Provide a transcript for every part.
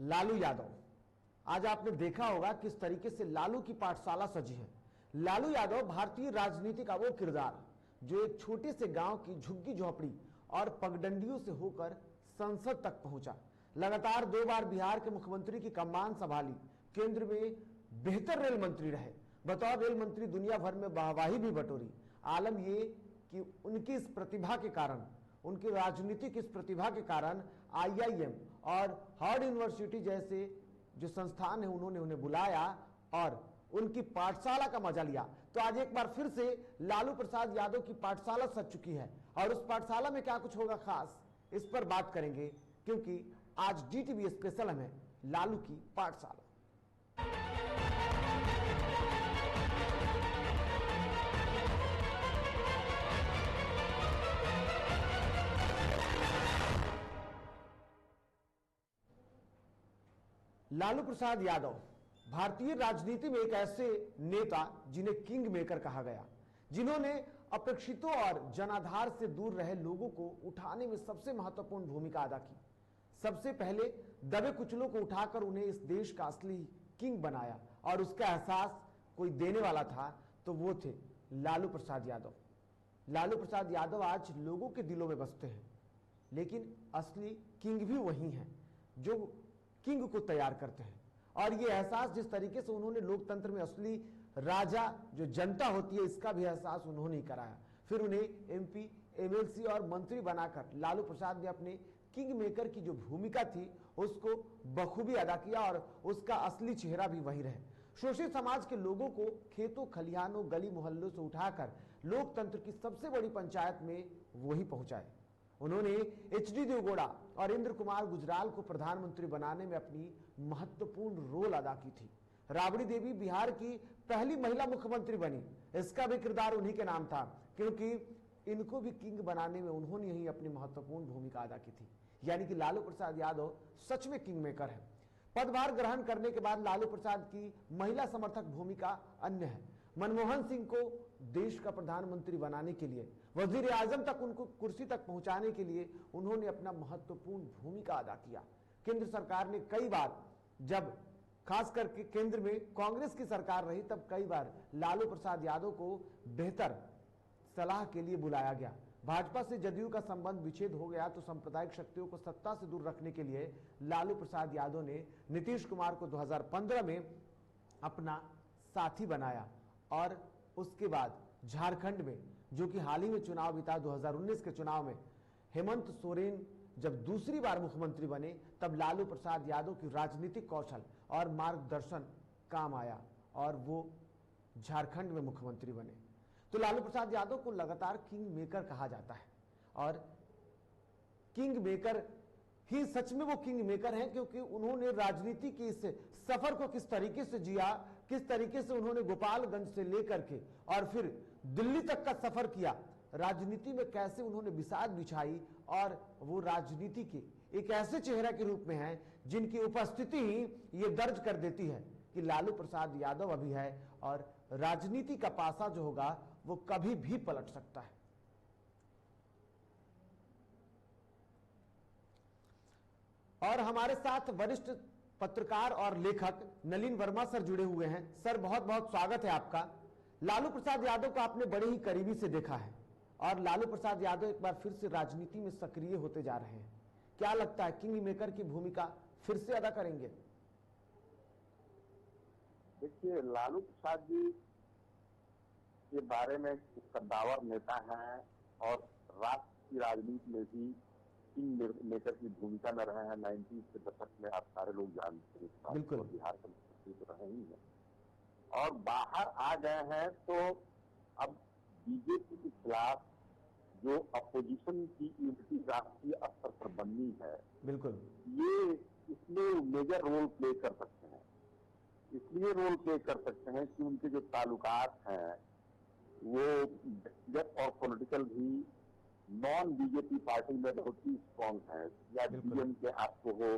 लालू यादव। आज आपने देखा होगा किस तरीके से लालू की पाठशाला सजी है। लालू यादव भारतीय राजनीति का वो किरदार जो एक छोटे से गांव की झुग्गी झोपड़ी और पगडंडियों से होकर संसद तक पहुंचा, लगातार 2 बार बिहार के मुख्यमंत्री की कमान संभाली, केंद्र में बेहतर रेल मंत्री रहे, बतौर रेल मंत्री दुनिया भर में वाहवाही भी बटोरी। आलम ये कि उनकी इस प्रतिभा के कारण, उनकी राजनीतिक इस प्रतिभा के कारण IIM और हार्वर्ड यूनिवर्सिटी जैसे जो संस्थान है उन्होंने उन्हें बुलाया और उनकी पाठशाला का मजा लिया। तो आज एक बार फिर से लालू प्रसाद यादव की पाठशाला सज चुकी है और उस पाठशाला में क्या कुछ होगा खास, इस पर बात करेंगे, क्योंकि आज DTV स्पेशल में लालू की पाठशाला। लालू प्रसाद यादव भारतीय राजनीति में एक ऐसे नेता जिन्हें किंग मेकर कहा गया, जिन्होंने अपेक्षितों और जनाधार से दूर रहे लोगों को उठाने में सबसे महत्वपूर्ण भूमिका अदा की। सबसे पहले दबे कुचलों को उठाकर उन्हें इस देश का असली किंग बनाया और उसका एहसास कोई देने वाला था तो वो थे लालू प्रसाद यादव। लालू प्रसाद यादव आज लोगों के दिलों में बसते हैं, लेकिन असली किंग भी वही हैं जो किंग को तैयार करते हैं। और ये एहसास जिस तरीके से उन्होंने लोकतंत्र में असली राजा जो जनता होती है इसका भी एहसास उन्होंने ही कराया। फिर उन्हें MP, MLC और मंत्री बनाकर लालू प्रसाद ने अपने किंग मेकर की जो भूमिका थी उसको बखूबी अदा किया और उसका असली चेहरा भी वही रहे। शोषित समाज के लोगों को खेतों खलिहानों गली मोहल्लों से उठाकर लोकतंत्र की सबसे बड़ी पंचायत में वही पहुंचाए। उन्होंने HD देवगौड़ा और इंद्र कुमार गुजराल को प्रधानमंत्री बनाने में अपनी महत्वपूर्ण रोल अदा की थी। राबड़ी देवी बिहार की पहली महिला मुख्यमंत्री बनी, इसका भी किरदार उन्हीं के नाम था, क्योंकि इनको भी किंग बनाने में उन्होंने ही अपनी महत्वपूर्ण भूमिका अदा की थी। यानी कि लालू प्रसाद यादव सच में किंग मेकर है। पदभार ग्रहण करने के बाद लालू प्रसाद की महिला समर्थक भूमिका अन्य है। मनमोहन सिंह को देश का प्रधानमंत्री बनाने के लिए, वजीर आजम तक उनको कुर्सी तक पहुंचाने के लिए उन्होंने अपना महत्वपूर्ण भूमिका अदा किया। केंद्र सरकार ने कई बार, जब खास करके केंद्र में कांग्रेस की सरकार रही, तब कई बार लालू प्रसाद यादव को बेहतर सलाह के लिए बुलाया गया। भाजपा से जदयू का संबंध विच्छेद हो गया तो सांप्रदायिक शक्तियों को सत्ता से दूर रखने के लिए लालू प्रसाद यादव ने नीतीश कुमार को 2015 में अपना साथी बनाया और उसके बाद झारखंड में, जो कि हाल ही में चुनाव बीता 2019 के चुनाव में हेमंत सोरेन जब दूसरी बार मुख्यमंत्री बने, तब लालू प्रसाद यादव की राजनीतिक कौशल और मार्गदर्शन काम आया और वो झारखंड में मुख्यमंत्री बने। तो लालू प्रसाद यादव को लगातार किंग मेकर कहा जाता है और किंग मेकर ही सच में वो किंग मेकर हैं, क्योंकि उन्होंने राजनीति के इस सफर को किस तरीके से जिया, किस तरीके से उन्होंने गोपालगंज से लेकर के और फिर दिल्ली तक का सफर किया, राजनीति में कैसे उन्होंने बिसात बिछाई और वो राजनीति के एक ऐसे चेहरा के रूप में हैं जिनकी उपस्थिति ही ये दर्ज कर देती है कि लालू प्रसाद यादव अभी है और राजनीति का पासा जो होगा वो कभी भी पलट सकता है। और हमारे साथ वरिष्ठ पत्रकार और लेखक नलिन वर्मा सर जुड़े हुए हैं। सर, बहुत बहुत स्वागत है आपका। लालू प्रसाद यादव को आपने बड़े ही करीबी से देखा है और लालू प्रसाद यादव एक बार फिर से राजनीति में सक्रिय होते जा रहे हैं। क्या लगता है, किंग मेकर की भूमिका फिर से अदा करेंगे? देखिए, लालू प्रसाद जी के बारे में कद्दावर नेता हैं और राष्ट्र की राजनीति में भी किंग मेकर की भूमिका में रहे हैं। 90 के दशक में आप सारे लोग जानते हैं, बिल्कुल, बिहार के मुख्यमंत्री तो रहे ही हैं और बाहर आ गए हैं। तो अब बीजेपी के खिलाफ जो अपोजिशन की यूनिटी राष्ट्रीय स्तर पर बननी है, बिल्कुल, ये इसमें मेजर रोल प्ले कर सकते हैं। इसलिए रोल प्ले कर सकते हैं कि उनके जो ताल्लुकात हैं वो व्यक्तिगत और पॉलिटिकल भी नॉन बीजेपी पार्टी में बहुत ही स्ट्रॉन्ग है। या डीएम के आपको हो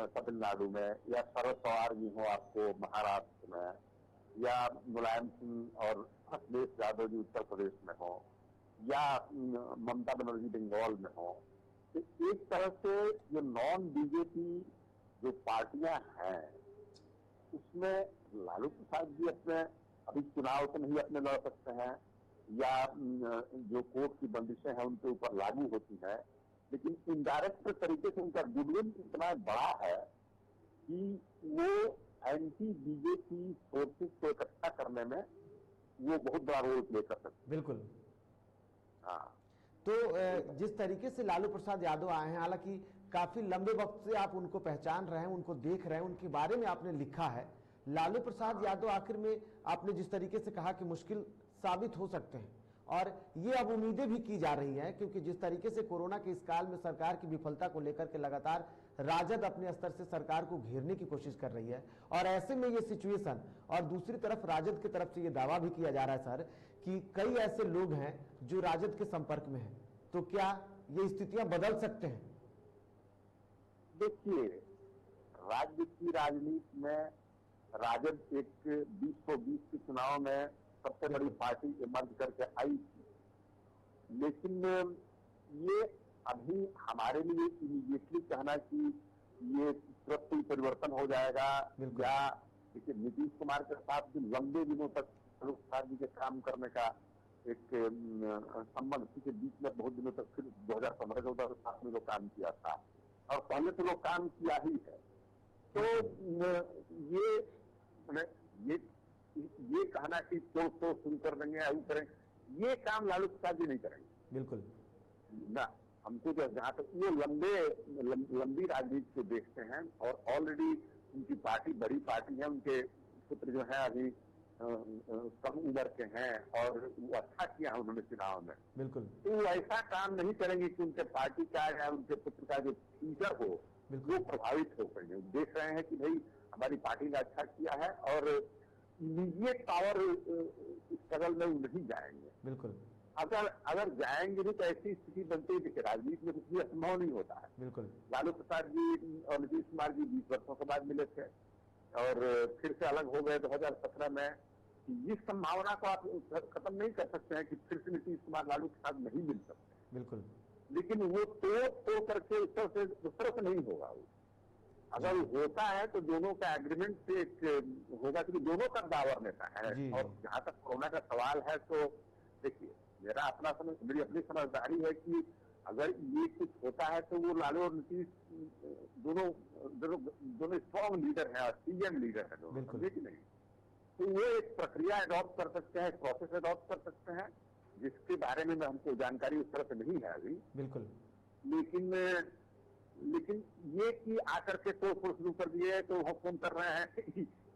तमिलनाडु में, या शरद पवार जी हो आपको महाराष्ट्र में, या मुलायम सिंह और अखिलेश यादव जी उत्तर प्रदेश में हो, या ममता बनर्जी बंगाल में हो। तो एक तरह से जो नॉन बीजेपी जो पार्टियां हैं उसमें लालू प्रसाद जी अपने अभी चुनाव तो नहीं अपने लड़ सकते हैं या जो कोर्ट की बंदिशें हैं उनके ऊपर लागू होती है, लेकिन इनडायरेक्ट तरीके से उनका गुडविल इतना बड़ा है कि वो एंटी बीजेपी फोर्सेस को इकट्ठा करने में वो बहुत बड़ा रोल प्ले कर सकते हैं। बिल्कुल। हाँ, तो जिस तरीके से लालू प्रसाद यादव आए हैं, हालांकि काफी लंबे वक्त से आप उनको पहचान रहे हैं, उनको देख रहे हैं, उनके बारे में आपने लिखा है। लालू प्रसाद यादव आखिर में आपने जिस तरीके से कहा कि मुश्किल साबित हो सकते हैं, और ये अब उम्मीदें भी की जा रही हैं, क्योंकि जिस तरीके से कोरोना के इस काल में सरकार की विफलता को लेकर के लगातार राजद अपने स्तर से सरकार को घेरने की कोशिश कर रही है, और ऐसे में ये सिचुएशन, और दूसरी तरफ राजद की तरफ से ये दावा भी किया जा रहा है सर कि कई ऐसे लोग हैं जो राजद के संपर्क में हैं, तो क्या ये स्थितियां बदल सकते हैं? देखिए, राज्य की राजनीति में राजद एक 2020 के चुनाव में सबसे बड़ी पार्टी इमर्ज करके आई थी, लेकिन ये अभी हमारे लिए इमीडिएटली कहना कि ये तुरंत कोई परिवर्तन हो जाएगा, या देखिए नीतीश कुमार के साथ भी लंबे दिनों तक लालू प्रसाद जी के काम करने का एक संबंध, के बीच में बहुत दिनों तक फिर 2015-14 के साथ में लोग काम किया था, और पहले तो लोग काम किया ही है। तो ये कहना कि तो शुरू कर देंगे, ऐसा करेंगे, ये काम लालू प्रसाद जी नहीं करेंगे। बिल्कुल ना, हमको जो जहाँ तक वो लंबी राजनीति को देखते हैं, और ऑलरेडी उनकी पार्टी बड़ी पार्टी है, उनके पुत्र जो है अभी कम उम्र के हैं, और वो अच्छा किया है उन्होंने चुनाव में। बिल्कुल। तो वो ऐसा काम नहीं करेंगे कि उनके पार्टी का या उनके पुत्र का जो फ्यूचर हो वो प्रभावित हो पाएंगे। देख रहे हैं कि भाई हमारी पार्टी ने अच्छा किया है, और इमीडिएट पावर स्ट्रगल में नहीं जाएंगे। बिल्कुल। अगर जाएंगे भी तो ऐसी स्थिति बनती है कि राजनीति में कुछ भी असंभव नहीं होता है। बिल्कुल। लालू प्रसाद जी और नीतीश कुमार जी 20 वर्षों के बाद मिले थे, और फिर से अलग हो गए 2017 में। इस संभावना को आप खत्म नहीं कर सकते हैं कि फिर से नीतीश कुमार लालू के साथ नहीं मिल सकते। बिल्कुल। लेकिन वो तोड़ करके उस तरह से नहीं होगा। वो अगर होता है तो दोनों का एग्रीमेंट से एक होगा, क्योंकि दोनों का दावर नेता है। और जहां तक कोरोना का सवाल है, तो देखिए मेरी अपनी समझदारी है कि अगर ये कुछ होता है तो वो लालू और नीतीश दोनों स्ट्रॉन्ग लीडर हैं और सीएम लीडर है दोनों, समझे कि नहीं? तो वो एक प्रक्रिया अडॉप्ट कर सकते हैं, एक प्रोसेस अडॉप्ट कर सकते हैं, जिसके बारे में हमको जानकारी उस तरह से नहीं है अभी। बिल्कुल। लेकिन ये कि आकर के तो शुरू कर दिए तो हम फोन कर रहे हैं,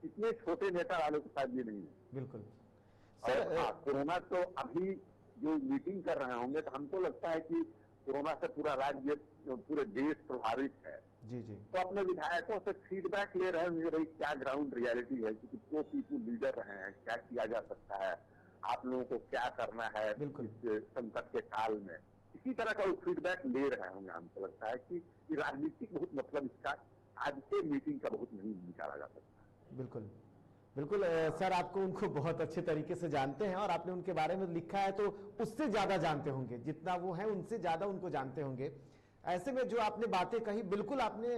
इतने छोटे नेता लालू प्रसाद जी नहीं है। बिल्कुल। और कोरोना तो अभी जो मीटिंग कर रहे होंगे, तो हमको लगता है कि कोरोना से पूरा राज्य, पूरे देश प्रभावित है। जी जी। तो अपने विधायकों से फीडबैक ले रहे हैं, भाई क्या ग्राउंड रियलिटी है, क्योंकि 2 पीपल लीडर रहे हैं, क्या किया जा सकता है, आप लोगों को क्या करना है इस संकट के काल में। इसी तरह का वो फीडबैक ले रहे होंगे। हमको लगता है कि राजनीतिक बहुत मतलब इसका आज के मीटिंग का बहुत नहीं निकाला जा सकता। बिल्कुल बिल्कुल। सर, आपको उनको बहुत अच्छे तरीके से जानते हैं, और आपने उनके बारे में लिखा है, तो उससे ज्यादा जानते होंगे, जितना वो है उनसे ज्यादा उनको जानते होंगे। ऐसे में जो आपने बातें कही, बिल्कुल आपने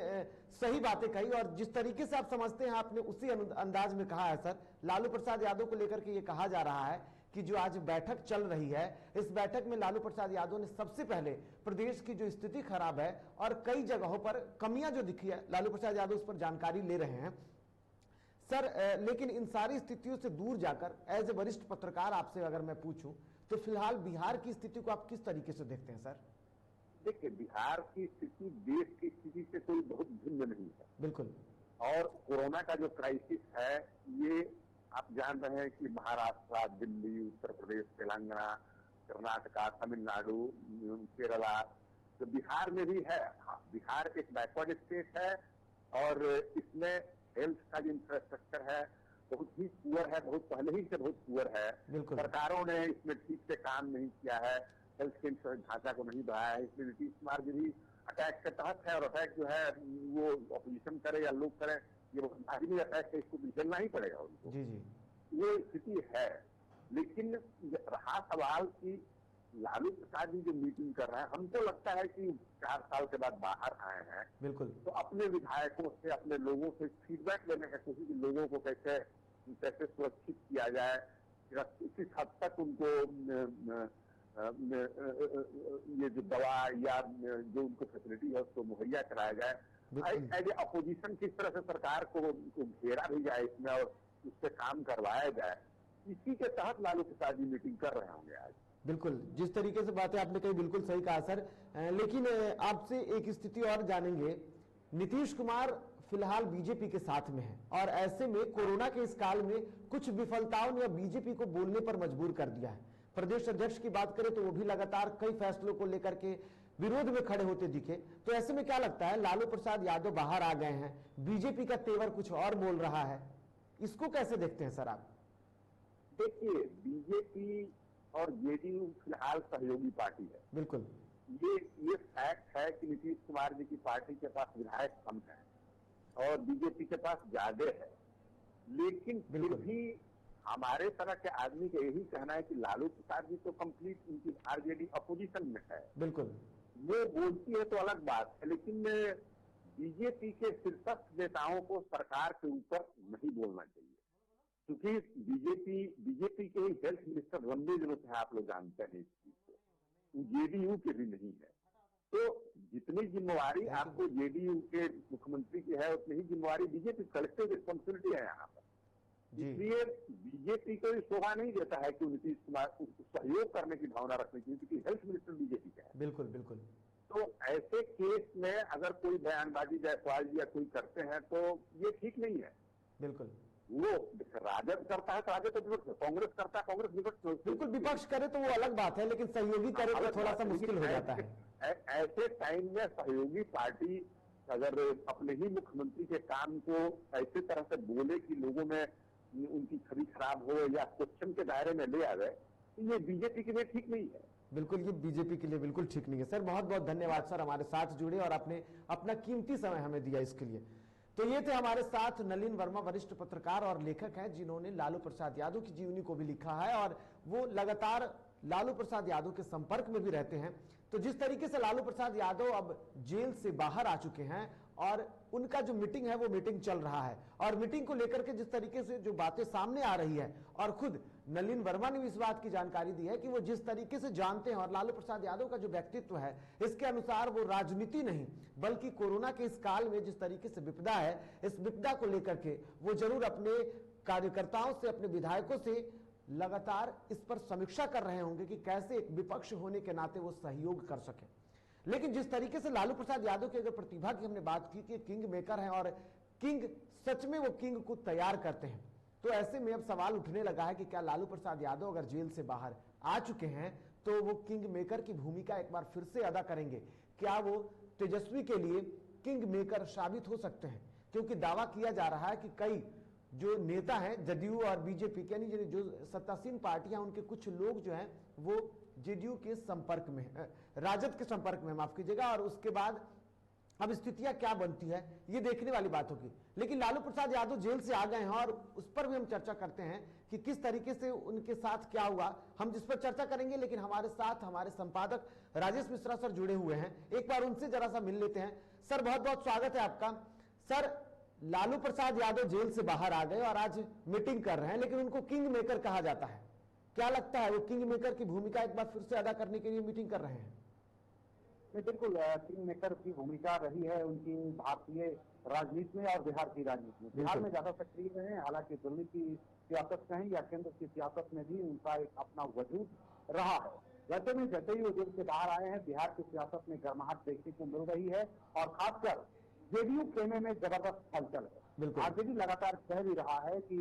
सही बातें कही, और जिस तरीके से आप समझते हैं आपने उसी अंदाज में कहा है। सर, लालू प्रसाद यादव को लेकर के ये कहा जा रहा है कि जो आज बैठक चल रही है, इस बैठक में लालू प्रसाद यादव ने सबसे पहले प्रदेश की जो स्थिति खराब है और कई जगहों पर कमियां जो दिखी है, लालू प्रसाद यादव उस पर जानकारी ले रहे हैं। सर, लेकिन इन सारी स्थितियों से दूर जाकर एज ए वरिष्ठ पत्रकार आपसे अगर मैं पूछूं, तो फिलहाल बिहार की स्थिति को आप किस तरीके से देखते हैं? सर देखिए, बिहार की स्थिति देश की स्थिति से कोई बहुत भिन्न नहीं है। बिल्कुल। और कोरोना का जो क्राइसिस है, ये आप जान रहे हैं कि महाराष्ट्र, दिल्ली, उत्तर प्रदेश, तेलंगाना, कर्नाटका, तमिलनाडु, केरला, तो बिहार में भी है। हाँ, बिहार एक बैकवर्ड स्टेट है, और इसमें हेल्थ का जो इंफ्रास्ट्रक्चर है बहुत ही पुअर है, बहुत पहले ही से बहुत पुअर है। सरकारों ने इसमें ठीक से काम नहीं किया है, हेल्थ के ढांचा को नहीं बढ़ाया है। इसलिए नीतीश कुमार जी भी अटैक के तहत है, और अटैक जो है वो ऑपोजिशन करे या लोग करें, ये बहुत लाजमी अटैक है, इसको झेलना ही पड़ेगा उनको। जी जी। ये स्थिति है। लेकिन रहा सवाल कि लालू प्रसाद जी जो मीटिंग कर रहे हैं, हमको लगता है कि 4 साल के बाद बाहर आए हैं, बिल्कुल, तो अपने विधायकों से, अपने लोगों से फीडबैक लेने का कोशिश, लोगों को कैसे कैसे सुरक्षित किया जाए, किस हद तक उनको ये जो दवा या जो उनको फैसिलिटी है उसको मुहैया कराया जाए। एज ए अपोजिशन किस तरह से सरकार को घेरा भी जाए इसमें और उस पर काम करवाया जाए, इसी के तहत लालू प्रसाद जी मीटिंग कर रहे होंगे आज। बिल्कुल, जिस तरीके से बातें आपने कही बिल्कुल सही कहा सर। लेकिन आपसे एक स्थिति और जानेंगे। नीतीश कुमार फिलहाल बीजेपी के साथ में है और ऐसे में कोरोना के इस काल में कुछ विफलताओं ने बीजेपी को बोलने पर मजबूर कर दिया है। प्रदेश अध्यक्ष की बात करें तो वो भी लगातार कई फैसलों को लेकर के विरोध में खड़े होते दिखे। तो ऐसे में क्या लगता है, लालू प्रसाद यादव बाहर आ गए हैं, बीजेपी का तेवर कुछ और बोल रहा है, इसको कैसे देखते हैं सर आप? देखिए, बीजेपी और जेडीयू फिलहाल सहयोगी पार्टी है। बिल्कुल, ये फैक्ट है कि नीतीश कुमार जी की पार्टी के पास विधायक कम है और बीजेपी के पास ज्यादा है, लेकिन फिर भी हमारे तरह के आदमी का यही कहना है कि लालू प्रसाद जी तो कंप्लीट उनकी आरजेडी अपोजिशन में है। बिल्कुल, वो बोलती है तो अलग बात है, लेकिन बीजेपी के शीर्षस्थ नेताओं को सरकार के ऊपर नहीं बोलना चाहिए, क्योंकि बीजेपी के ही हेल्थ मिनिस्टर लंबे दिनों से आप लोग जानते हैं इस चीज को, जेडीयू के भी नहीं है। तो जितनी जिम्मेवारी आपको जेडीयू के मुख्यमंत्री की है, उतनी ही जिम्मेवारी बीजेपी, कलेक्टिव रिस्पॉन्सिबिलिटी है यहाँ पर। इसलिए बीजेपी को शोभा नहीं देता है कि नीतीश कुमार सहयोग करने की भावना रखनी चाहिए, क्योंकि हेल्थ मिनिस्टर बीजेपी का है। बिल्कुल बिल्कुल। तो ऐसे केस में अगर कोई बयानबाजी जायसवाल जी या कोई करते हैं तो ये ठीक नहीं है। बिल्कुल, वो राजद करता है तो राजद तो विपक्ष, कांग्रेस करता है कांग्रेस विपक्ष, बिल्कुल विपक्ष करे तो वो अलग बात है, लेकिन सहयोगी करे तो थोड़ा सा मुश्किल हो जाता है। ऐसे टाइम में सहयोगी पार्टी अगर अपने ही मुख्यमंत्री के काम को ऐसे तरह से बोले कि लोगों में उनकी छवि खराब हो या क्वेश्चन के दायरे में ले आ गए, तो ये बीजेपी के लिए ठीक नहीं है। बिल्कुल, ये बीजेपी के लिए बिल्कुल ठीक नहीं है। सर बहुत बहुत धन्यवाद सर, हमारे साथ जुड़े और आपने अपना कीमती समय हमें दिया इसके लिए। तो ये थे हमारे साथ नलिन वर्मा, वरिष्ठ पत्रकार और लेखक हैं, जिन्होंने लालू प्रसाद यादव की जीवनी को भी लिखा है और वो लगातार लालू प्रसाद यादव के संपर्क में भी रहते हैं। तो जिस तरीके से लालू प्रसाद यादव अब जेल से बाहर आ चुके हैं और उनका जो मीटिंग है वो मीटिंग चल रहा है, और मीटिंग को लेकर के जिस तरीके से जो बातें सामने आ रही है, और खुद नलिन वर्मा ने भी इस बात की जानकारी दी है कि वो जिस तरीके से जानते हैं और लालू प्रसाद यादव का जो व्यक्तित्व है इसके अनुसार वो राजनीति नहीं बल्कि कोरोना के इस काल में जिस तरीके से विपदा है, इस विपदा को लेकर के वो जरूर अपने कार्यकर्ताओं से, अपने विधायकों से लगातार इस पर समीक्षा कर रहे होंगे कि कैसे एक विपक्ष होने के नाते वो सहयोग कर सके। लेकिन जिस तरीके से लालू प्रसाद यादव की अगर प्रतिभा की हमने बात की कि किंग मेकर हैं और किंग सच में वो किंग को तैयार करते हैं, तो ऐसे में अब सवाल उठने लगा है कि क्या लालू प्रसाद यादव अगर जेल से बाहर आ चुके हैं तो वो किंग मेकर की भूमिका एक बार फिर से अदा करेंगे? क्या वो तेजस्वी के लिए किंग मेकर साबित हो सकते हैं? क्योंकि दावा किया जा रहा है कि कई जो नेता हैं जदयू और बीजेपी के, यानी जो सत्तासीन पार्टियां, उनके कुछ लोग जो हैं वो जेडीयू के संपर्क में, राजद के संपर्क में, माफ कीजिएगा, और उसके बाद अब स्थितियां क्या बनती है ये देखने वाली बात होगी। लेकिन लालू प्रसाद यादव जेल से आ गए हैं और उस पर भी हम चर्चा करते हैं कि किस तरीके से उनके साथ क्या हुआ, हम जिस पर चर्चा करेंगे। लेकिन हमारे साथ हमारे संपादक राजेश मिश्रा सर जुड़े हुए हैं, एक बार उनसे जरा सा मिल लेते हैं। सर बहुत बहुत स्वागत है आपका। सर, लालू प्रसाद यादव जेल से बाहर आ गए और आज मीटिंग कर रहे हैं, लेकिन उनको किंग मेकर कहा जाता है, क्या लगता है वो किंग मेकर की भूमिका एक बार फिर से अदा करने के लिए मीटिंग कर रहे हैं? बिल्कुल, किंग मेकर की भूमिका रही है उनकी भारतीय राजनीति में और बिहार की राजनीति में। बिहार में ज्यादा सक्रिय रहे हैं, हालांकि दिल्ली की सियासत कहें या केंद्र की सियासत में भी उनका एक अपना वजूद रहा है। वैसे में जैसे ही वो जेल से बाहर आए हैं, बिहार की सियासत में गर्माहट देखने को मिल रही है और खासकर जेडीयू खेमे में जबरदस्त हलचल है। आरजेडी लगातार कह भी रहा है कि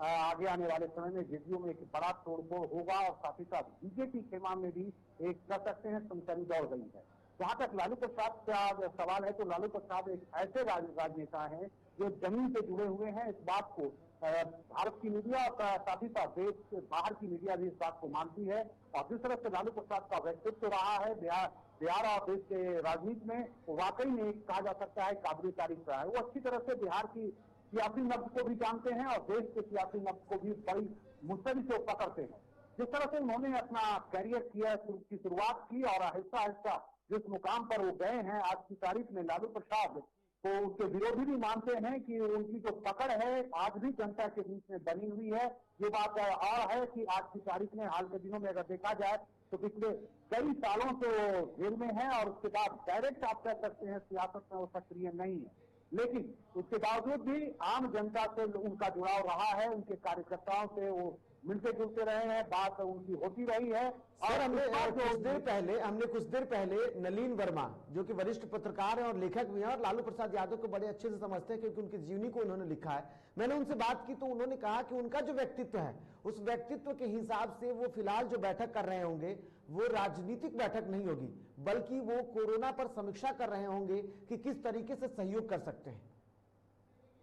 आगे आने वाले समय में जेडीयू में एक बड़ा तोड़फोड़ होगा और साथ ही साथ बीजेपी खेमा में भी एक कह सकते हैं सनसनी दौड़ गई है। जहां तक लालू प्रसाद का सवाल है तो लालू प्रसाद एक ऐसे राजनेता हैं जो जमीन से जुड़े हुए हैं। इस बात को भारत की मीडिया और साथ ही साथ देश बाहर की मीडिया भी इस बात को मानती है। और जिस तरह से लालू प्रसाद का व्यक्तित्व रहा है बिहार और देश के राजनीति में, वाकई में कहा जा सकता है काबिल तारीफ रहा है। वो अच्छी तरह से बिहार की सियासी नब्ज को भी जानते हैं और देश के सियासी नब्ज को भी बड़ी मुस्तैदी से पकड़ते हैं। जिस तरह से उन्होंने अपना कैरियर किया की शुरुआत की और आहिस्ता आहिस्ता जिस मुकाम पर वो गए हैं, आज की तारीख में लालू प्रसाद तो उनके विरोधी भी मानते हैं कि उनकी जो पकड़ है आज भी जनता के बीच में बनी हुई है। ये बात और है कि आज की तारीख में, हाल के दिनों में अगर देखा जाए तो पिछले कई सालों से वो जेल में है और उसके बाद डायरेक्ट आप कह सकते हैं सियासत में वो सक्रिय नहीं है, लेकिन उसके बावजूद भी आम जनता से उनका जुड़ाव रहा है, उनके कार्यकर्ताओं से वो मिलते जुलते रहे हैं, बात उनकी होती रही है। और हमने कुछ देर पहले नलीन वर्मा जो कि वरिष्ठ पत्रकार हैं और लेखक भी हैं और लालू प्रसाद यादव को बड़े अच्छे से समझते हैं क्योंकि उनकी जीवनी को उन्होंने लिखा है, मैंने उनसे बात की तो उन्होंने कहा कि उनका जो व्यक्तित्व है उस व्यक्तित्व के हिसाब से वो फिलहाल जो बैठक कर रहे होंगे वो राजनीतिक बैठक नहीं होगी, बल्कि वो कोरोना पर समीक्षा कर रहे होंगे कि किस तरीके से सहयोग कर सकते हैं।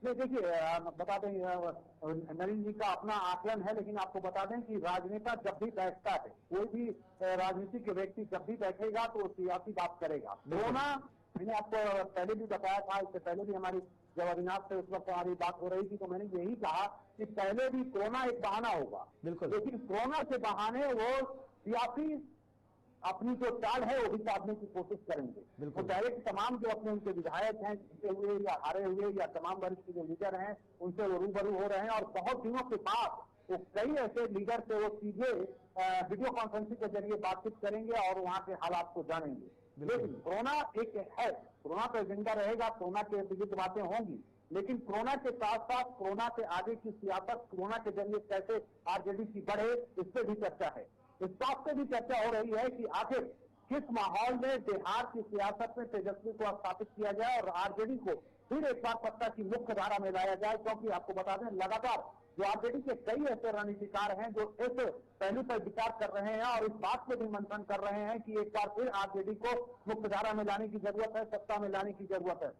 नहीं, देखिए बता दें नरेंद्र जी का अपना आकलन है, लेकिन आपको बता दें कि राजनेता जब भी बैठता है, कोई भी राजनीतिक व्यक्ति जब भी बैठेगा तो सियासी बात करेगा। कोरोना मैंने आपको पहले भी बताया था, इससे पहले भी हमारी जब अविनाश से उस वक्त हमारी बात हो रही थी तो मैंने यही कहा कि पहले भी कोरोना एक बहाना होगा, लेकिन कोरोना के बहाने वो सियासी अपनी जो चाल है वो भी साधने की कोशिश करेंगे। तो डायरेक्ट तमाम जो अपने उनके विधायक हैं, जीते हुए या हारे हुए या तमाम वरिष्ठ जो लीडर हैं उनसे वो रूबरू हो रहे हैं और बहुत दिनों के बाद वो कई ऐसे लीडर से वो सीधे वीडियो कॉन्फ्रेंसिंग के जरिए बातचीत करेंगे और वहाँ के हालात को जानेंगे। लेकिन कोरोना एक है, कोरोना पर जिंदा रहेगा, कोरोना के विविध बातें होंगी, लेकिन कोरोना के साथ साथ कोरोना से आगे की सियासत, कोरोना के जरिए कैसे आरजेडी की बढ़े, इस पर भी चर्चा है। इस बात पे भी चर्चा हो रही है कि आखिर किस माहौल में बिहार की सियासत में तेजस्वी को स्थापित किया जाए और आरजेडी को फिर एक बार सत्ता की मुख्य धारा में लाया जाए, क्योंकि आपको बता दें लगातार जो आरजेडी के कई ऐसे रणनीतिकार हैं जो इस पहलू पर विचार कर रहे हैं और इस बात पे भी मंथन कर रहे हैं कि एक बार फिर आरजेडी को मुख्य धारा में लाने की जरूरत है, सत्ता में लाने की जरूरत है।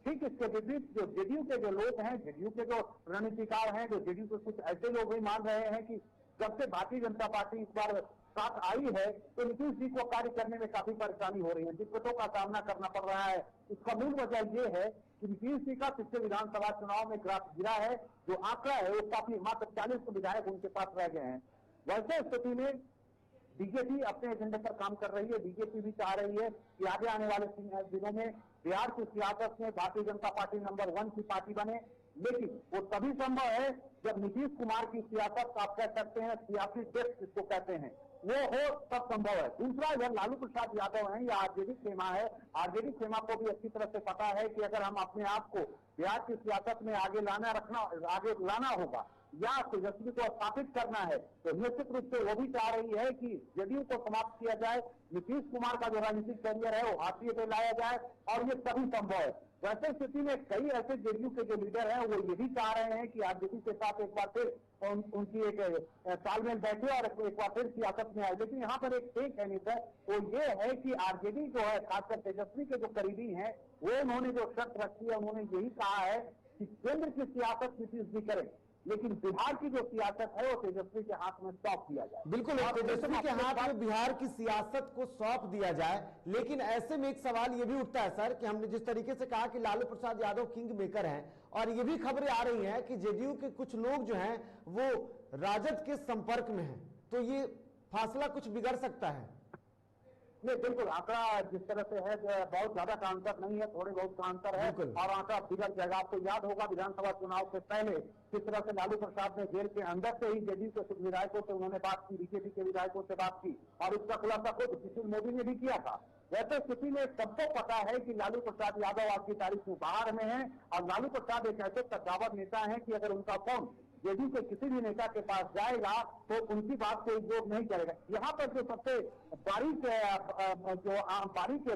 ठीक इसके विपरीत जो जेडीयू के जो लोग हैं, जेडीयू के जो रणनीतिकार हैं, जो जेडीयू के कुछ ऐसे लोग भी मान रहे हैं कि जब से भारतीय जनता पार्टी इस बार साथ आई है तो नीतीश जी को कार्य करने में काफी परेशानी हो रही है, दिक्कतों का सामना करना पड़ रहा है। इसका मूल वजह ये है कि नीतीश जी का पिछले विधानसभा चुनाव में ग्राफ गिरा है, जो आंकड़ा है वो काफी मात्र 40 विधायक उनके पास रह गए हैं। वैसे स्थिति में बीजेपी अपने एजेंडे पर काम कर रही है। बीजेपी भी चाह रही है कि आगे आने वाले दिनों में बिहार की सियासत में भारतीय जनता पार्टी नंबर 1 की पार्टी बने, लेकिन वो तभी संभव है जब नीतीश कुमार की सियासत आप कह सकते हैं, सियासी डेप्थ जिसको कहते हैं, वो हो तब संभव है। दूसरा इधर लालू प्रसाद यादव हैं या आरजेडी खेमा है, आरजेडी खेमा को भी अच्छी तरह से पता है कि अगर हम अपने आप को बिहार की सियासत में आगे लाना होगा या तेजस्वी को स्थापित करना है तो निश्चित रूप से वो भी चाह रही है कि जेडीयू को समाप्त किया जाए, नीतीश कुमार का जो राजनीतिक करियर है वो हाशिए पे लाया जाए, और ये तभी संभव है। वैसे स्थिति में कई ऐसे जेडीयू के जो लीडर हैं वो ये भी चाह रहे हैं कि आरजेडी के साथ एक बार फिर उनकी एक तालमेल बैठे और एक बार फिर सियासत में आए। लेकिन यहाँ पर एक टेक है नितर, वो ये है कि आरजेडी जो है खासकर तेजस्वी के जो करीबी हैं वो उन्होंने जो शर्त रखी है, उन्होंने यही कहा है कि केंद्र की सियासत नीतीश जी करें, लेकिन बिहार की जो सियासत है वो तेजस्वी के हाथ में सौंप दिया जाए। बिल्कुल, तेजस्वी के हाथ में बिहार की सियासत को सौंप दिया जाए। लेकिन ऐसे में एक सवाल ये भी उठता है सर कि हमने जिस तरीके से कहा कि लालू प्रसाद यादव किंग मेकर हैं, और ये भी खबरें आ रही हैं कि जेडीयू के कुछ लोग जो हैं वो राजद के संपर्क में हैं, तो ये फासला कुछ बिगड़ सकता है। नहीं, बिल्कुल आंकड़ा जिस तरह से है बहुत ज्यादा का अंतर नहीं है, थोड़े बहुत का अंतर है और आंकड़ा बिगड़ जाएगा। आपको याद होगा विधानसभा चुनाव से पहले किस तरह से लालू प्रसाद ने जेल के अंदर से ही जेडीयू के कुछ विधायकों से उन्होंने बात की, बीजेपी के विधायकों से बात की और इसका खुलासा खुद सुशील मोदी ने भी किया था। वैसे स्थिति में सबको पता है कि लालू प्रसाद यादव आज की तारीख में बाहर में है और लालू प्रसाद एक ऐसे कद्दावर नेता है कि अगर उनका फोन जेडीयू के किसी भी नेता के पास जाएगा तो उनकी बात को इग्नोर नहीं करेगा। यहाँ पर जो सबसे बारीक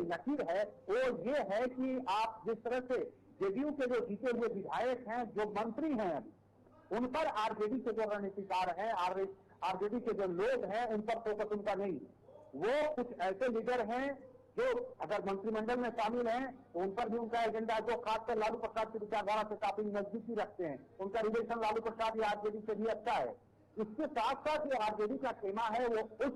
लकीर है वो ये है कि आप जिस तरह से जेडीयू के जो जीते हुए विधायक हैं, जो मंत्री हैं, उन पर आरजेडी के जो रणनीतिकार हैं, आरजेडी के जो लोग हैं, उन पर फोकस उनका नहीं। वो कुछ ऐसे लीडर हैं जो अगर मंत्रिमंडल में शामिल हैं तो उन पर भी उनका एजेंडा जो खासकर लालू प्रसाद की विचारधारा से काफी नजदीकी रखते हैं, उनका रिलेशन लालू प्रसाद या आरजेडी से भी अच्छा है। इसके साथ साथ जो आरजेडी का खेमा है वो उस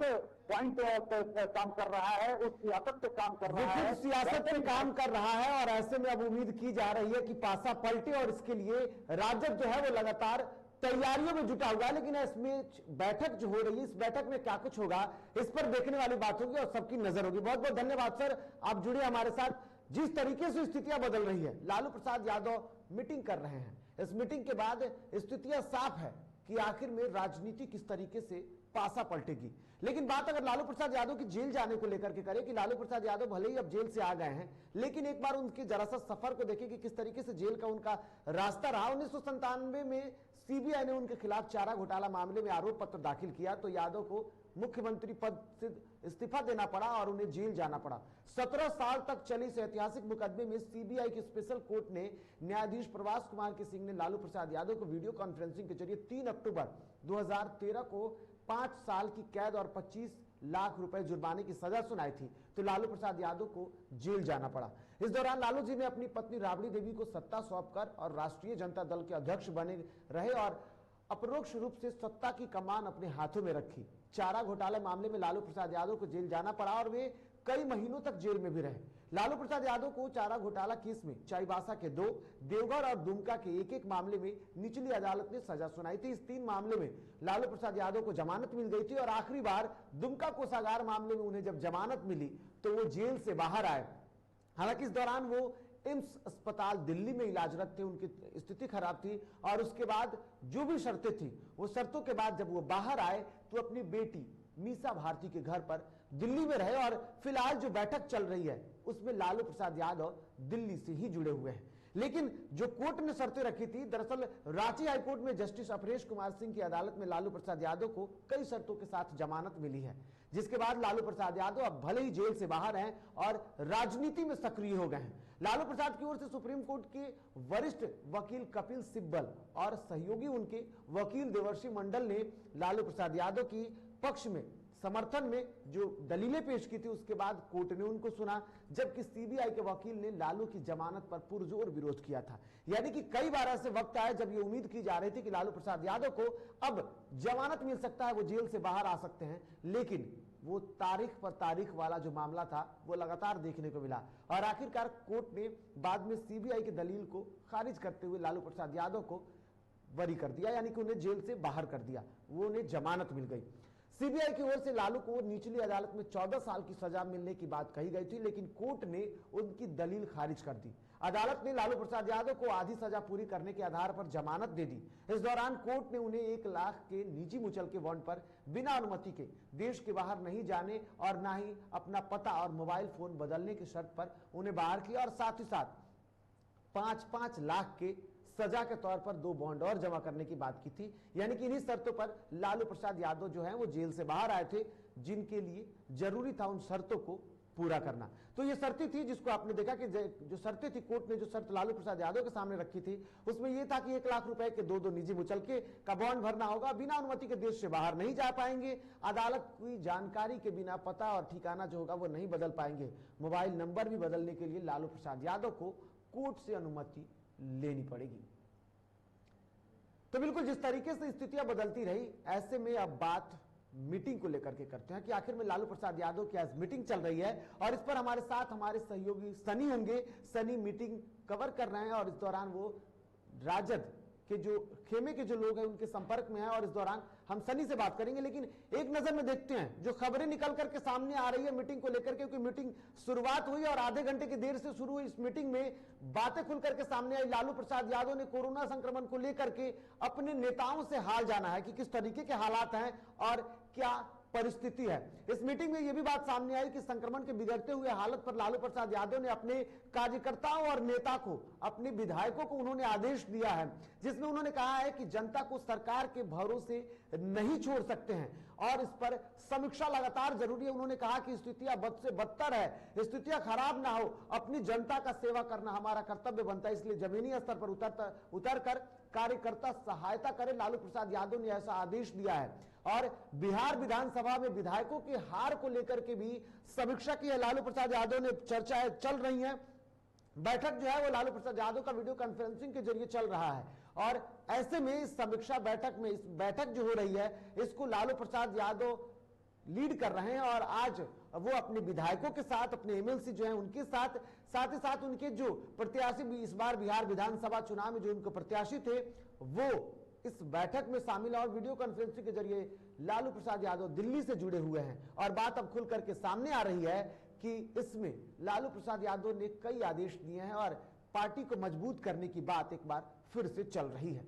पॉइंट पे काम कर रहा है, उस सियासत पे काम कर रहा है, सियासत पे काम कर रहा है। और ऐसे में अब उम्मीद की जा रही है कि पासा पलटे और इसके लिए राजद जो है वो लगातार तैयारियों में जुटा हुआ है, लेकिन इसमें बैठक जो हो रही है, इस बैठक में क्या कुछ होगा, इस पर देखने वाली बात होगी और सबकी नजर होगी। बहुत बहुत धन्यवाद सर, आप जुड़े हमारे साथ। जिस तरीके से स्थितियां बदल रही है, लालू प्रसाद यादव मीटिंग कर रहे हैं, इस मीटिंग के बाद स्थितियां साफ है कि आखिर में राजनीति किस तरीके से पासा पलटेगी। लेकिन बात अगर लालू प्रसाद यादव की जेल जाने को लेकर के करें कि लालू प्रसाद यादव भले ही अब जेल से आ गए हैं, लेकिन एक बार उनके जरा सा सफर को देखें कि किस तरीके से जेल का उनका रास्ता रहा। 1997 में सीबीआई ने उनके खिलाफ चारा घोटाला मामले में आरोप पत्र दाखिल किया तो यादव को मुख्यमंत्री पद से इस्तीफा देना पड़ा और उन्हें जेल जाना पड़ा। 17 साल तक चली इस ऐतिहासिक मुकदमे में सीबीआई की स्पेशल कोर्ट ने न्यायाधीश प्रभास कुमार के सिंह ने लालू प्रसाद यादव को वीडियो कॉन्फ्रेंसिंग के जरिए 3 अक्टूबर 2013 को 5 साल की कैद और 25 लाख रुपए जुर्माने की सजा सुनाई थी, तो लालू प्रसाद यादव को जेल जाना पड़ा। इस दौरान लालू जी ने अपनी पत्नी राबड़ी देवी को सत्ता सौंपकर और राष्ट्रीय जनता दल के अध्यक्ष बने रहे और अपरोक्ष रूप से सत्ता की कमान अपने हाथों में रखी। चारा घोटाला मामले में लालू प्रसाद यादव को जेल जाना पड़ा और वे कई महीनों तक जेल में भी रहे। लालू प्रसाद यादव को चारा घोटाला केस में चाईबासा के 2, देवघर और दुमका के 1-1 मामले में निचली अदालत ने सजा सुनाई थी। इस 3 मामले में लालू प्रसाद यादव को जमानत मिल गई थी और आखिरी बार दुमका कोषागार मामले में उन्हें जब जमानत मिली तो वो जेल से बाहर आए। हालांकि इस दौरान वो एम्स अस्पताल दिल्ली में इलाजरत थे, उनकी स्थिति खराब थी और उसके बाद जो भी शर्तें थी वो शर्तों के बाद जब वो बाहर आए तो अपनी बेटी मीसा भारती के घर पर दिल्ली में रहे और फिलहाल जो बैठक चल रही है उसमें लालू प्रसाद यादव दिल्ली से ही जुड़े हुए हैं। लेकिन जो कोर्ट ने शर्तें रखी थी, दरअसल रांची हाईकोर्ट में जस्टिस अपरेश कुमार सिंह की अदालत में लालू प्रसाद यादव को कई शर्तों के साथ जमानत मिली है, जिसके बाद लालू प्रसाद यादव अब भले ही जेल से बाहर हैं और राजनीति में सक्रिय हो गए हैं। लालू प्रसाद की ओर से सुप्रीम कोर्ट के वरिष्ठ वकील कपिल सिब्बल और सहयोगी उनके वकील देवर्षि मंडल ने लालू प्रसाद यादव की पक्ष में समर्थन में जो दलीलें पेश की थी, उसके बाद कोर्ट ने उनको सुना, जबकि सीबीआई के वकील ने लालू की जमानत पर पुरजोर विरोध किया था। यानी कि कई बार ऐसे वक्त आए जब ये उम्मीद की जा रही थी कि लालू प्रसाद यादव को अब जमानत मिल सकता है, वो जेल से बाहर आ सकते हैं, लेकिन वो तारीख पर तारीख वाला जो मामला था वो लगातार देखने को मिला और आखिरकार कोर्ट ने बाद में सीबीआई की दलील को खारिज करते हुए लालू प्रसाद यादव को बरी कर दिया, यानी कि उन्हें जेल से बाहर कर दिया, वो उन्हें जमानत मिल गई। सीबीआई की ओर से लालू को निचली अदालत में 14 साल की सजा मिलने की बात कही गई थी, लेकिन कोर्ट ने उनकी दलील खारिज कर दी। अदालत ने लालू प्रसाद यादव को आधी सजा पूरी करने के आधार पर जमानत दे दी। इस दौरान कोर्ट ने उन्हें 1 लाख के निजी मुचलके बॉन्ड पर बिना अनुमति के देश के बाहर नहीं जाने और ना ही अपना पता और मोबाइल फोन बदलने की शर्त पर उन्हें बाहर किया और साथ ही साथ 5-5 लाख के सजा के तौर पर 2 बॉन्ड और जमा करने की बात की थी। यानी कि इन्हीं शर्तों पर लालू प्रसाद यादव जो हैं वो जेल से बाहर आए थे, जिनके लिए जरूरी था उन शर्तों को पूरा करना। तो ये शर्तें थी जिसको आपने देखा कि जो शर्तें थी, कोर्ट ने जो शर्त लालू प्रसाद यादव के सामने रखी थी उसमें यह था कि 1 लाख रुपए के 2 निजी मुचलके का बॉन्ड भरना होगा, बिना अनुमति के देश से बाहर नहीं जा पाएंगे, अदालत की जानकारी के बिना पता और ठिकाना जो होगा वो नहीं बदल पाएंगे, मोबाइल नंबर भी बदलने के लिए लालू प्रसाद यादव को कोर्ट से अनुमति लेनी पड़ेगी। तो बिल्कुल जिस तरीके से स्थितियां बदलती रही, ऐसे में अब बात मीटिंग को लेकर के करते हैं कि आखिर में लालू प्रसाद यादव की आज मीटिंग चल रही है और इस पर हमारे साथ हमारे सहयोगी सनी होंगे। सनी मीटिंग कवर कर रहे हैं और इस दौरान वो राजद के जो खेमे के जो लोग हैं उनके संपर्क में है और इस दौरान हम सनी से बात करेंगे। लेकिन एक नजर में देखते हैं जो खबरें निकल करके सामने आ रही है मीटिंग को लेकर के, क्योंकि मीटिंग शुरुआत हुई और आधे घंटे की देर से शुरू हुई इस मीटिंग में बातें खुल करके सामने आई। लालू प्रसाद यादव ने कोरोना संक्रमण को लेकर के अपने नेताओं से हाल जाना है कि किस तरीके के हालात हैं और क्या परिस्थिति है। इस मीटिंग में यह भी बात सामने आई कि संक्रमण के बिगड़ते हुए हालत पर लालू प्रसाद यादव ने अपने कार्यकर्ताओं और नेता को, अपने विधायकों को उन्होंने आदेश दिया है, जिसमें उन्होंने कहा है कि जनता को सरकार के भरोसे नहीं छोड़ सकते हैं और इस पर समीक्षा लगातार जरूरी है। उन्होंने कहा कि स्थितियां बद से बदतर है, स्थितियां खराब ना हो, अपनी जनता का सेवा करना हमारा कर्तव्य बनता है, इसलिए जमीनी स्तर पर उतर कर कार्यकर्ता सहायता करे। लालू प्रसाद यादव ने ऐसा आदेश दिया है और बिहार विधानसभा में विधायकों की हार को लेकर के भी समीक्षा की है। लालू प्रसाद यादव ने चर्चाएं चल रही हैं, बैठक जो है वो लालू प्रसाद यादव का वीडियो कॉन्फ्रेंसिंग के जरिए चल रहा है और ऐसे में इस समीक्षा बैठक में, इस बैठक जो हो रही है इसको लालू प्रसाद यादव लीड कर रहे हैं और आज वो अपने विधायकों के साथ, अपने एमएलसी जो हैं उनके साथ ही साथ उनके जो प्रत्याशी इस बार बिहार विधानसभा चुनाव में जो उनके प्रत्याशी थे वो इस बैठक में शामिल हैं और वीडियो कॉन्फ्रेंसिंग के जरिए लालू प्रसाद यादव दिल्ली से जुड़े हुए हैं और बात अब खुल करके सामने आ रही है कि इसमें लालू प्रसाद यादव ने कई आदेश दिए हैं और पार्टी को मजबूत करने की बात एक बार फिर से चल रही है।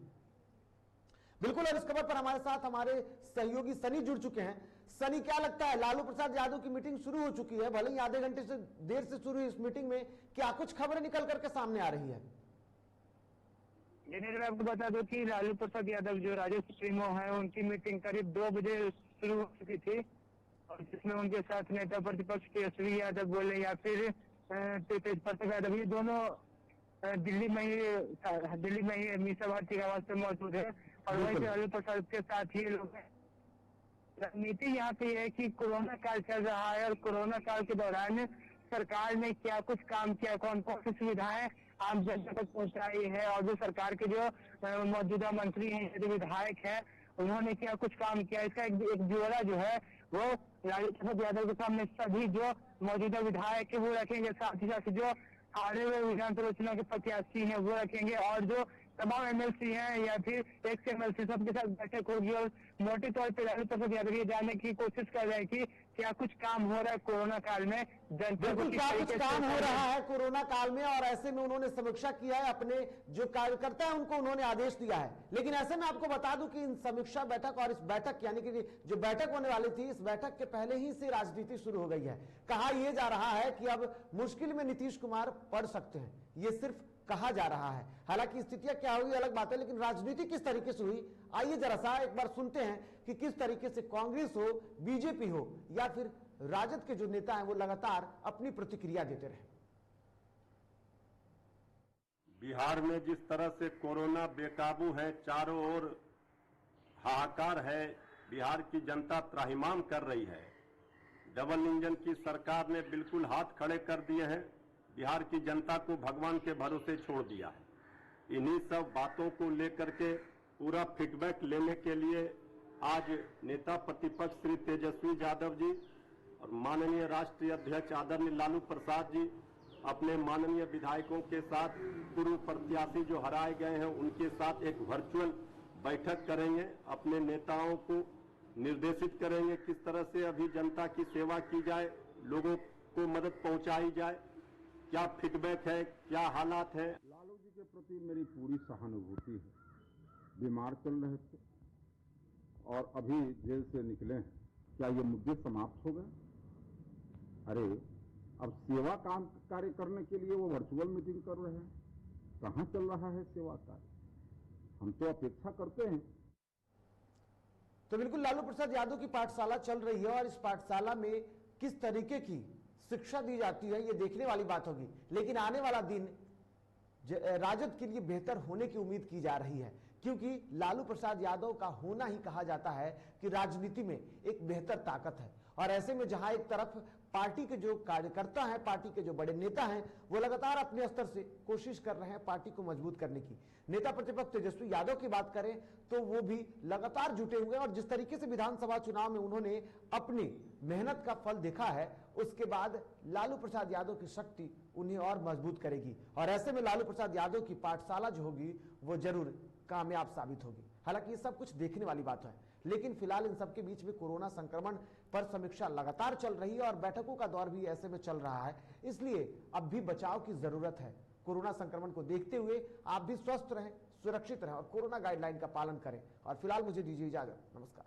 बिल्कुल, और इस खबर पर हमारे साथ हमारे सहयोगी सनी जुड़ चुके हैं। सनी, क्या लगता है, लालू प्रसाद यादव की मीटिंग शुरू हो चुकी है, भले ही आधे घंटे से देर से शुरू हुई इस मीटिंग में क्या कुछ खबरें निकल करके सामने आ रही है? मैं आपको बता दूं कि लालू प्रसाद यादव जो राज्य सुप्रीमो है, उनकी मीटिंग करीब 2 बजे शुरू हो चुकी थी और जिसमें उनके साथ नेता प्रतिपक्ष तेजस्वी यादव बोले या फिर तेज प्रताप यादव, ये दोनों दिल्ली में ही मीसा भारती के आवास पे मौजूद है और वहीं पे लालू प्रसाद के साथ ही लोग हैं। राजनीति यहाँ पे है कि कोरोना काल चल रहा है और कोरोना काल के दौरान सरकार ने क्या कुछ काम किया, कौन कौन सी सुविधाएं आम जनता तक पहुंचाई है और जो सरकार के जो मौजूदा मंत्री हैं, जो विधायक हैं, उन्होंने क्या कुछ काम किया, इसका एक ब्यौरा जो है वो लालू प्रसाद यादव के सामने सभी जो मौजूदा विधायक है वो रखेंगे, साथ ही साथ जो आने वाले विधानसभा चुनाव के प्रत्याशी हैं वो रखेंगे और जो तमाम एमएलसी हैं या फिर एक्स एमएलसी सबके साथ बैठक होगी और मोटे तौर पर लालू प्रसाद यादव ये जानने की कोशिश कर रहे हैं कि क्या कुछ काम हो रहा है कोरोना काल में जनता को, क्या कुछ काम हो रहा है कोरोना काल में, और ऐसे में उन्होंने समीक्षा किया है, अपने जो कार्यकर्ता है उनको उन्होंने आदेश दिया है। लेकिन ऐसे में आपको बता दूं कि इन समीक्षा बैठक और इस बैठक यानी कि जो बैठक होने वाली थी, इस बैठक के पहले ही से राजनीति शुरू हो गई है। कहा यह जा रहा है कि अब मुश्किल में नीतीश कुमार पड़ सकते हैं, ये सिर्फ कहा जा रहा है। हालांकि स्थितियां क्या हुई अलग बात है, लेकिन राजनीति किस तरीके से हुई, आइए जरा सा एक बार सुनते हैं कि किस तरीके से कांग्रेस हो, बीजेपी हो या फिर राजद के जो नेता हैं वो लगातार अपनी प्रतिक्रिया देते रहे। बिहार में जिस तरह से कोरोना बेकाबू है, चारों ओर हाहाकार है, बिहार की जनता त्राहिमाम कर रही है। डबल इंजन की सरकार ने बिल्कुल हाथ खड़े कर दिए हैं, बिहार की जनता को भगवान के भरोसे छोड़ दिया है। इन्हीं सब बातों को लेकर के पूरा फीडबैक लेने के लिए आज नेता प्रतिपक्ष श्री तेजस्वी यादव जी और माननीय राष्ट्रीय अध्यक्ष आदरणीय लालू प्रसाद जी अपने माननीय विधायकों के साथ, पूर्व प्रत्याशी जो हराए गए हैं उनके साथ एक वर्चुअल बैठक करेंगे, अपने नेताओं को निर्देशित करेंगे किस तरह से अभी जनता की सेवा की जाए, लोगों को मदद पहुंचाई जाए, क्या फीडबैक है, क्या हालात है। लालू जी के प्रति मेरी पूरी सहानुभूति है। बीमार चल रहे थे और अभी जेल से निकले हैं, क्या ये मुद्दे समाप्त हो गए? अरे अब सेवा काम कार्य करने के लिए वो वर्चुअल मीटिंग कर रहे हैं, कहाँ चल रहा है सेवा कार्य? हम तो अपेक्षा करते हैं। तो बिल्कुल लालू प्रसाद यादव की पाठशाला चल रही है और इस पाठशाला में किस तरीके की शिक्षा दी जाती है ये देखने वाली बात होगी। लेकिन आने वाला दिन राजद के लिए बेहतर होने की उम्मीद की जा रही है, क्योंकि लालू प्रसाद यादव का होना ही कहा जाता है कि राजनीति में एक बेहतर ताकत है। और ऐसे में जहां एक तरफ पार्टी के जो कार्यकर्ता हैं, पार्टी के जो बड़े नेता हैं, वो लगातार अपने स्तर से कोशिश कर रहे हैं पार्टी को मजबूत करने की। नेता प्रतिपक्ष तेजस्वी यादव की बात करें तो वो भी लगातार जुटे हुए हैं और जिस तरीके से विधानसभा चुनाव में उन्होंने अपनी मेहनत का फल देखा है, उसके बाद लालू प्रसाद यादव की शक्ति उन्हें और मजबूत करेगी और ऐसे में लालू प्रसाद यादव की पाठशाला जो होगी वो जरूर कामयाब साबित होगी। हालांकि ये सब कुछ देखने वाली बात है, लेकिन फिलहाल इन सबके बीच में कोरोना संक्रमण पर समीक्षा लगातार चल रही है और बैठकों का दौर भी ऐसे में चल रहा है, इसलिए अब भी बचाव की जरूरत है। कोरोना संक्रमण को देखते हुए आप भी स्वस्थ रहें, सुरक्षित रहें और कोरोना गाइडलाइन का पालन करें। और फिलहाल मुझे दीजिए इजाजत, नमस्कार।